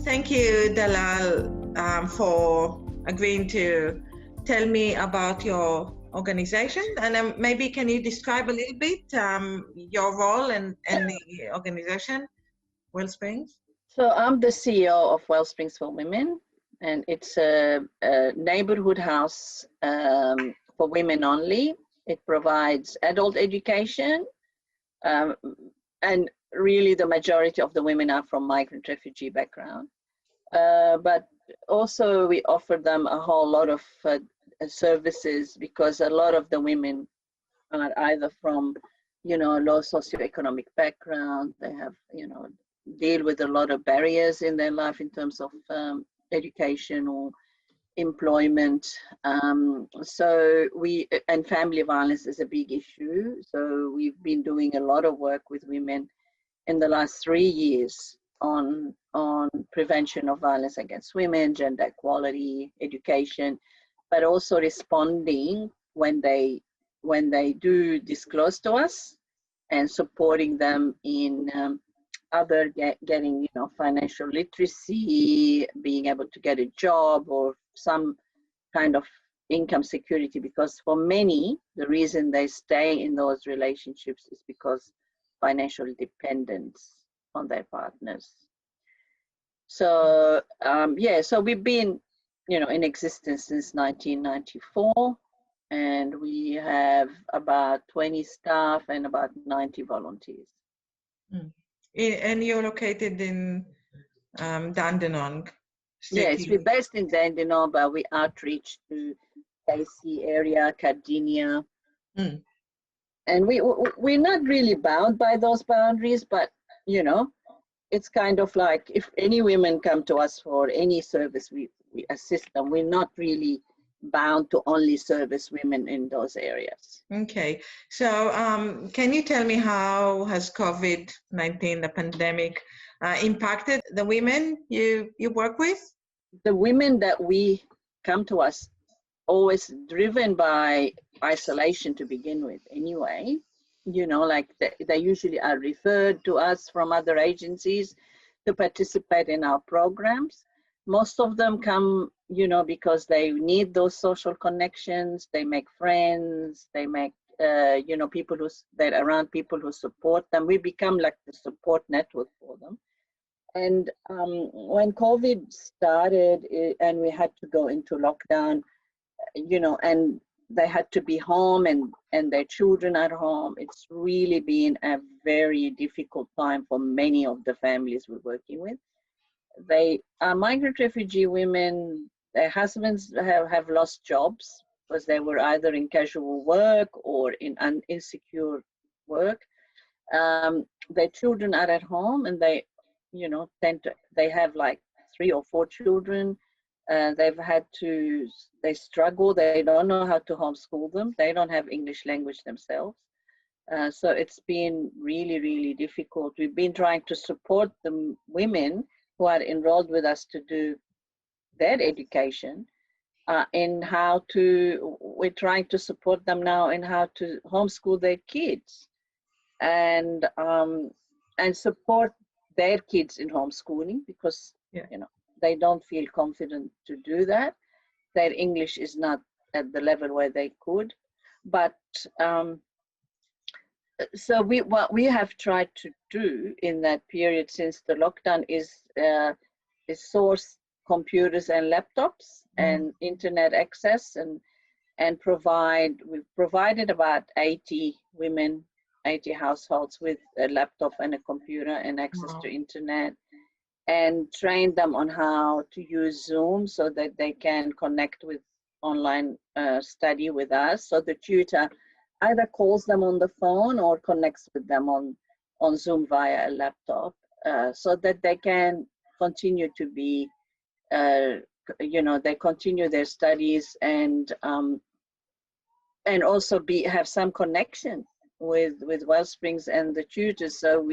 Thank you, Dalal, for agreeing to tell me about your organization. And maybe can you describe a little bit your role in the organization, Wellsprings? So I'm the CEO of Wellsprings for Women, and it's a neighborhood house for women only. It provides adult education, and really the majority of the women are from migrant refugee background. But also we offer them a whole lot of services, because a lot of the women are either from, low socioeconomic background. They have, deal with a lot of barriers in their life in terms of education or employment. And family violence is a big issue. So we've been doing a lot of work with women in the last 3 years on prevention of violence against women, gender equality, education, but also responding when they do disclose to us, and supporting them in other getting financial literacy, being able to get a job or some kind of income security, because for many the reason they stay in those relationships is because financial dependence on their partners. So so we've been in existence since 1994, and we have about 20 staff and about 90 volunteers. And you're located in Dandenong City? Yes, we're based in Dandenong, but we outreach to KC area, Cardinia. And we're not really bound by those boundaries, but it's kind of like if any women come to us for any service, we assist them. We're not really bound to only service women in those areas. Okay, so can you tell me how has COVID-19, the pandemic, impacted the women you work with? The women that we come to us, always driven by isolation to begin with anyway, like they usually are referred to us from other agencies to participate in our programs. Most of them come, because they need those social connections. They make friends. They make, people they're around people who support them. We become like the support network for them. And when COVID started and we had to go into lockdown, and they had to be home and their children at home, it's really been a very difficult time for many of the families we're working with. They are migrant refugee women. Their husbands have lost jobs because they were either in casual work or in insecure work. Their children are at home, and they they have like 3 or 4 children. They struggle. They don't know how to homeschool them. They don't have English language themselves. So it's been really, really difficult. We've been trying to support the women who are enrolled with us to do their education we're trying to support them now in how to homeschool their kids and support their kids in homeschooling, because they don't feel confident to do that. Their English is not at the level where they could. But so what we have tried to do in that period since the lockdown is source computers and laptops and internet access, and we've provided about 80 women, 80 households with a laptop and a computer and access to internet, and train them on how to use Zoom so that they can connect with online study with us. So the tutor either calls them on the phone or connects with them on Zoom via a laptop, so that they can continue to be, they continue their studies and also have some connection with Wellsprings and the tutors. So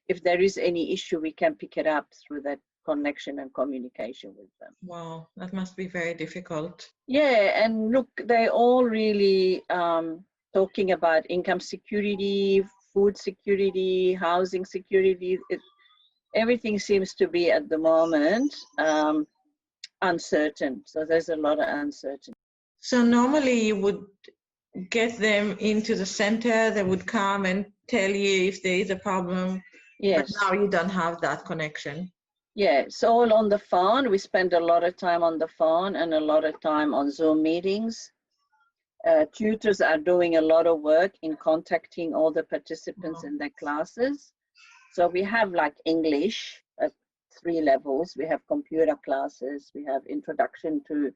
if there is any issue, we can pick it up through that connection and communication with them. Wow, that must be very difficult. Yeah, and look, they all really talking about income security, food security, housing security. Everything seems to be at the moment uncertain. So there's a lot of uncertainty. So normally you would get them into the center, they would come and tell you if there is a problem. Yes. But now you don't have that connection. Yeah, it's all on the phone. We spend a lot of time on the phone and a lot of time on Zoom meetings. Tutors are doing a lot of work in contacting all the participants in their classes. So we have like English at 3 levels. We have computer classes. We have introduction to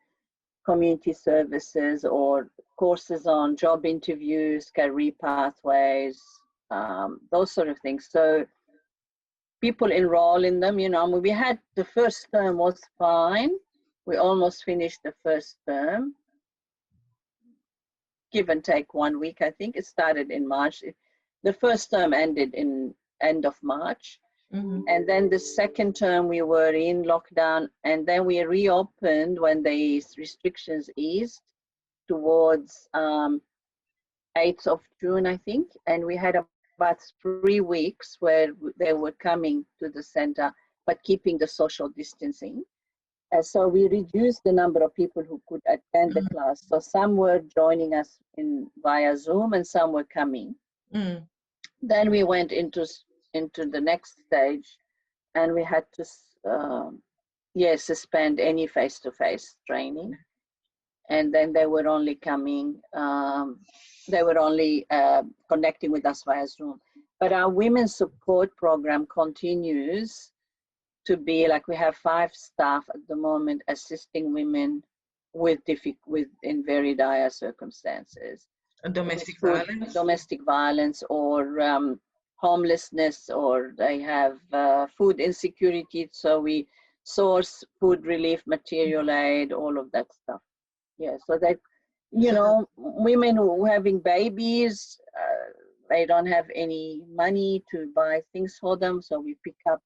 community services or courses on job interviews, career pathways, those sort of things. So people enroll in them, you know. I mean, we had the first term was fine. We almost finished the first term, give and take 1 week, I think. It started in March. The first term ended in end of March. Mm-hmm. And then the second term we were in lockdown, and then we reopened when the restrictions eased towards 8th of June, I think. And we had about 3 weeks where they were coming to the center, but keeping the social distancing. So we reduced the number of people who could attend the class. So some were joining us via Zoom and some were coming. Mm. Then we went into the next stage, and we had to suspend any face-to-face training. And then they were only coming, they were only connecting with us via Zoom. But our women's support program continues to be like, we have 5 staff at the moment assisting women in very dire circumstances. Domestic violence? Domestic violence or homelessness, or they have food insecurity. So we source food relief, material aid, all of that stuff. Yeah, so that, you know, women who are having babies, they don't have any money to buy things for them. So we pick up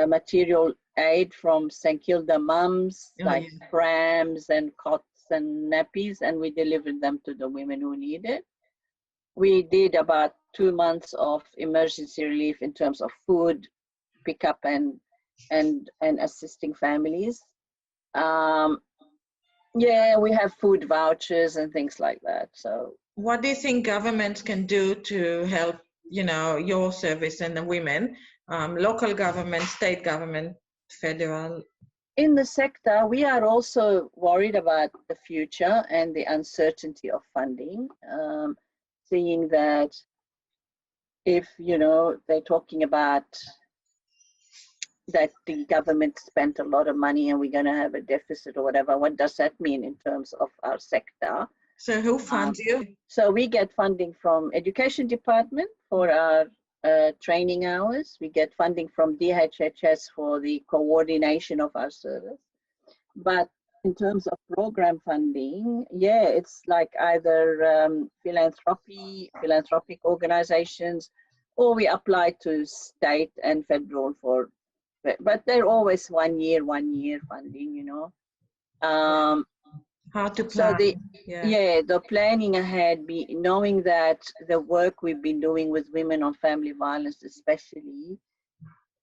material aid from St. Kilda mums, like prams and cots and nappies, and we delivered them to the women who need it. We did about 2 months of emergency relief in terms of food pickup and assisting families. Yeah, we have food vouchers and things like that. So what do you think governments can do to help, you know, your service and the women, local government, state government, federal? In the sector, we are also worried about the future and the uncertainty of funding, seeing that if, you know, they're talking about that the government spent a lot of money and we're going to have a deficit or whatever, what does that mean in terms of our sector? So who funds you? So we get funding from Education Department for our training hours. We get funding from DHHS for the coordination of our service. But in terms of program funding, yeah, it's like either philanthropic organizations, or we apply to state and federal for, but they're always 1 year funding, you know. How to plan. So the planning ahead, knowing that the work we've been doing with women on family violence especially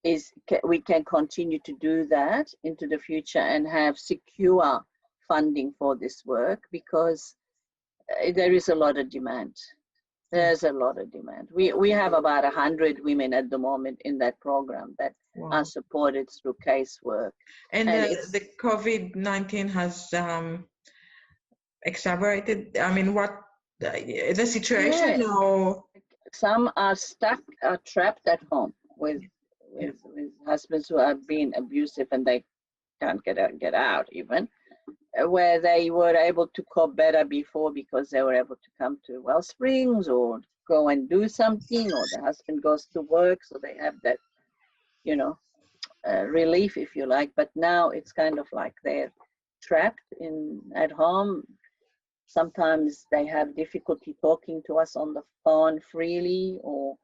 is we can continue to do that into the future and have secure funding for this work, because there is a lot of demand. There's a lot of demand. We have about 100 women at the moment in that program that are supported through casework. And the COVID-19 has exacerbated, I mean, what the situation? Yeah. Or some are trapped at home with husbands who have been abusive and they can't get out even, where they were able to cope better before because they were able to come to Wellsprings or go and do something, or the husband goes to work, so they have that, you know, relief, if you like. But now it's kind of like they're trapped at home. Sometimes they have difficulty talking to us on the phone freely, or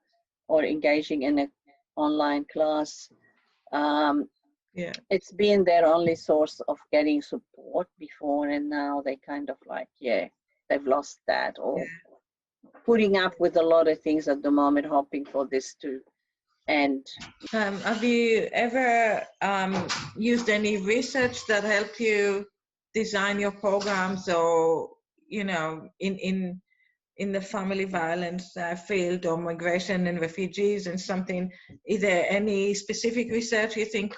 engaging in an online class. It's been their only source of getting support before, and now they kind of like, they've lost that. Or putting up with a lot of things at the moment, hoping for this to end. Have you ever used any research that helped you design your programs, or in the family violence field, or migration and refugees and something? Is there any specific research you think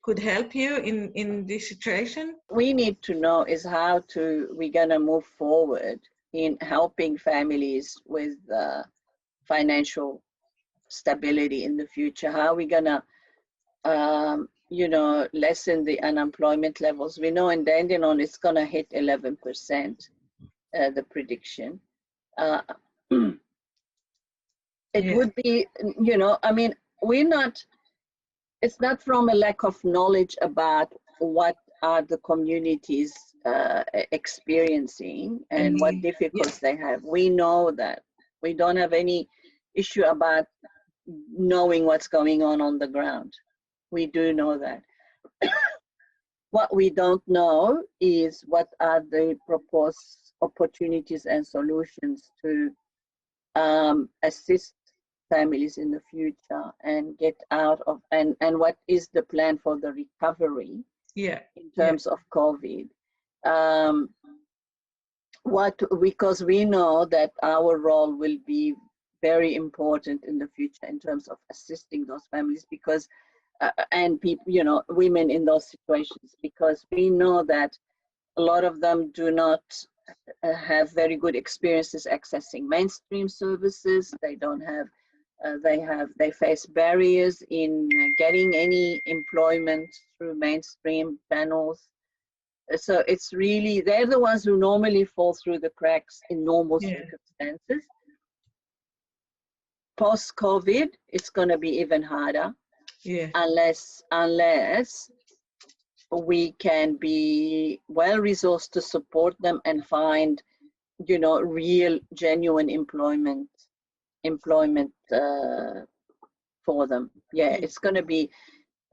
could help you in this situation? We need to know is how we're gonna move forward in helping families with financial stability in the future. How are we gonna lessen the unemployment levels? We know in Dandenong it's gonna hit 11%, the prediction. It would be, I mean, it's not from a lack of knowledge about what are the communities experiencing and what difficulties they have. We know that. We don't have any issue about knowing what's going on the ground. We do know that. What we don't know is what are the proposed opportunities and solutions to assist families in the future and get out of, and what is the plan for the recovery in terms of COVID. Because we know that our role will be very important in the future in terms of assisting those families, because and people, women in those situations, because we know that a lot of them do not have very good experiences accessing mainstream services. They don't have, they face barriers in getting any employment through mainstream channels. So it's really, they're the ones who normally fall through the cracks in normal circumstances. Post-COVID, it's going to be even harder, unless we can be well-resourced to support them and find, real, genuine employment for them. It's going to be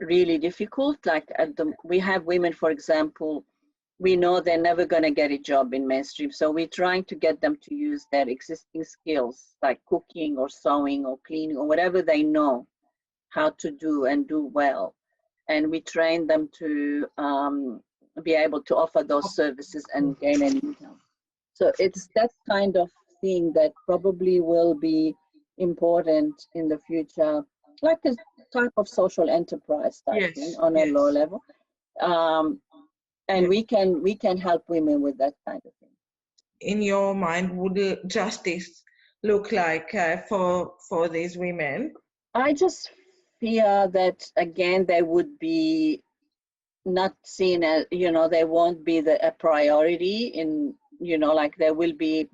really difficult. Like we have women, for example, we know they're never going to get a job in mainstream, so we're trying to get them to use their existing skills like cooking or sewing or cleaning or whatever they know how to do and do well, and we train them to be able to offer those services and gain an income. So it's that kind of thing that probably will be important in the future, like a type of social enterprise type thing on a low level. And we can help women with that kind of thing. In your mind, would justice look like for these women? I just fear that, again, they would be not seen as, they won't be a priority in, like there will be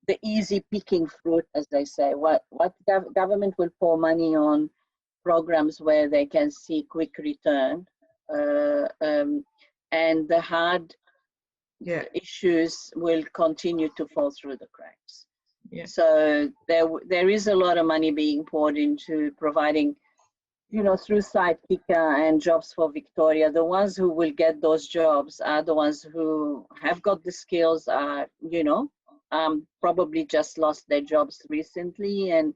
the easy picking fruit, as they say. What government will pour money on programs where they can see quick return, and the hard issues will continue to fall through the cracks. So there is a lot of money being poured into providing, through Sidekicker and Jobs for Victoria. The ones who will get those jobs are the ones who have got the skills, are, probably just lost their jobs recently and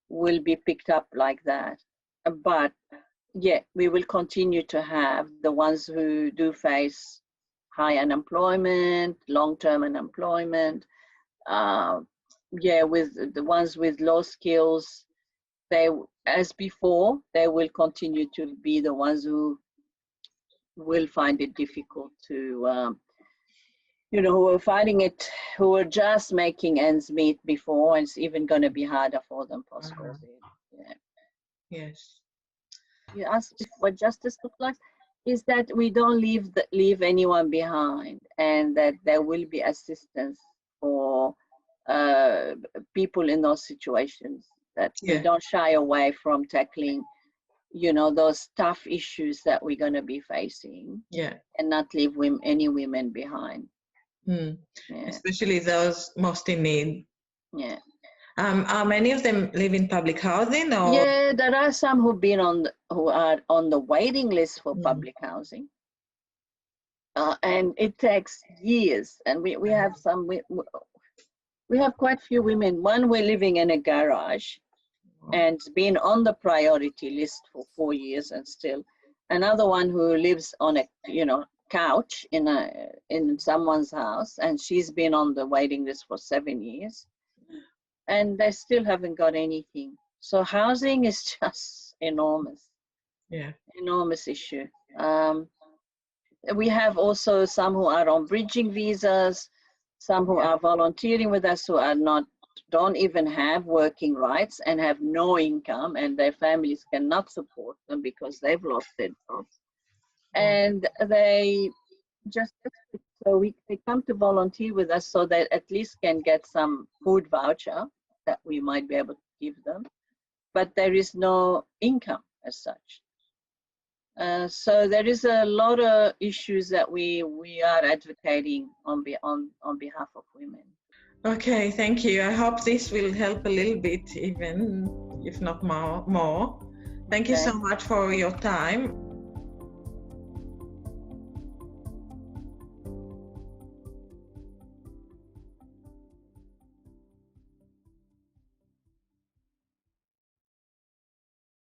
will be picked up like that. But we will continue to have the ones who do face high unemployment, long-term unemployment. With the ones with low skills, they, as before, they will continue to be the ones who will find it difficult to, who are finding it, who are just making ends meet before, and it's even going to be harder for them post-COVID. Yes. You asked what justice looks like, is that we don't leave anyone behind, and that there will be assistance for people in those situations, that we don't shy away from tackling, those tough issues that we're going to be facing, and not leave any women behind. Especially those most in need. Are many of them live in public housing, or? Yeah, there are some who are on the waiting list for public housing, and it takes years. And we have some. We have quite a few women. One we're living in a garage and been on the priority list for 4 years and still. Another one who lives on a couch in someone's house, and she's been on the waiting list for 7 years, and they still haven't got anything. So housing is just enormous. Yeah. Enormous issue. We have also some who are on bridging visas, some who are volunteering with us who are don't even have working rights and have no income, and their families cannot support them because they've lost their jobs. And they just, so they come to volunteer with us so they at least can get some food voucher that we might be able to give them, but there is no income as such. So there is a lot of issues that we are advocating on behalf of women. Okay, thank you. I hope this will help a little bit, even if not more. Thank you so much for your time.